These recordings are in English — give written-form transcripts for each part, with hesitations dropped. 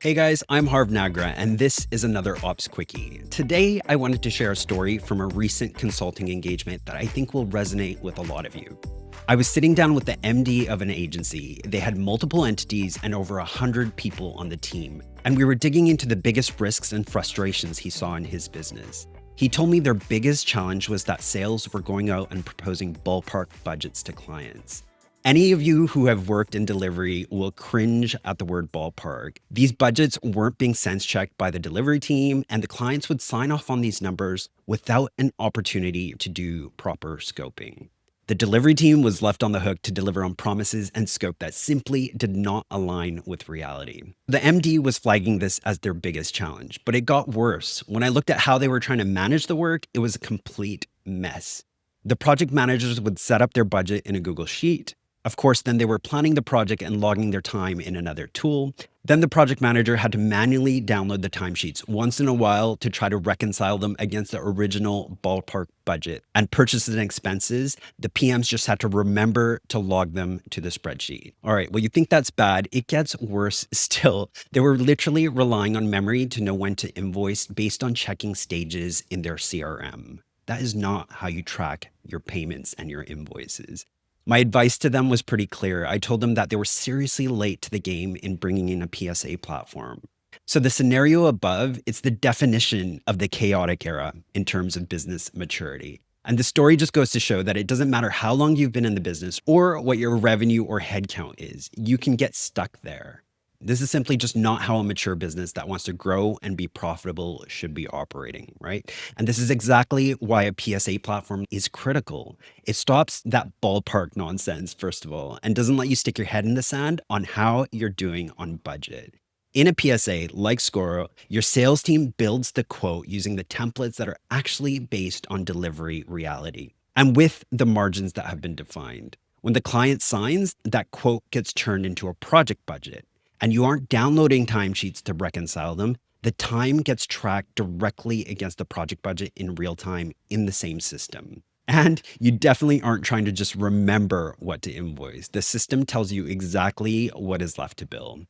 Hey guys, I'm Harv Nagra, and this is another Ops Quickie. Today, I wanted to share a story from a recent consulting engagement that I think will resonate with a lot of you. I was sitting down with the MD of an agency. They had multiple entities and over 100 people on the team, and we were digging into the biggest risks and frustrations he saw in his business. He told me their biggest challenge was that sales were going out and proposing ballpark budgets to clients. Any of you who have worked in delivery will cringe at the word ballpark. These budgets weren't being sense checked by the delivery team, and the clients would sign off on these numbers without an opportunity to do proper scoping. The delivery team was left on the hook to deliver on promises and scope that simply did not align with reality. The MD was flagging this as their biggest challenge, but it got worse. When I looked at how they were trying to manage the work, it was a complete mess. The project managers would set up their budget in a Google Sheet. Of course, then they were planning the project and logging their time in another tool. Then the project manager had to manually download the timesheets once in a while to try to reconcile them against the original ballpark budget. And purchases and expenses, the PMs just had to remember to log them to the spreadsheet. All right, well, you think that's bad. It gets worse still. They were literally relying on memory to know when to invoice based on checking stages in their CRM. That is not how you track your payments and your invoices. My advice to them was pretty clear. I told them that they were seriously late to the game in bringing in a PSA platform. So the scenario above, it's the definition of the chaotic era in terms of business maturity. And the story just goes to show that it doesn't matter how long you've been in the business or what your revenue or headcount is, you can get stuck there. This is simply just not how a mature business that wants to grow and be profitable should be operating, right? And this is exactly why a PSA platform is critical. It stops that ballpark nonsense, first of all, and doesn't let you stick your head in the sand on how you're doing on budget. In a PSA like Scoro, your sales team builds the quote using the templates that are actually based on delivery reality and with the margins that have been defined. When the client signs, that quote gets turned into a project budget. And you aren't downloading timesheets to reconcile them, the time gets tracked directly against the project budget in real time in the same system. And you definitely aren't trying to just remember what to invoice. The system tells you exactly what is left to bill.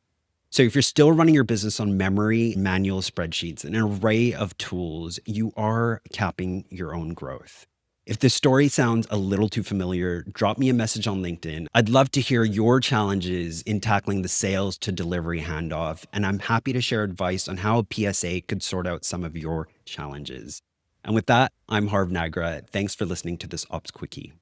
So if you're still running your business on memory, manual spreadsheets, and an array of tools, you are capping your own growth. If this story sounds a little too familiar, drop me a message on LinkedIn. I'd love to hear your challenges in tackling the sales to delivery handoff, and I'm happy to share advice on how a PSA could sort out some of your challenges. And with that, I'm Harv Nagra. Thanks for listening to this Ops Quickie.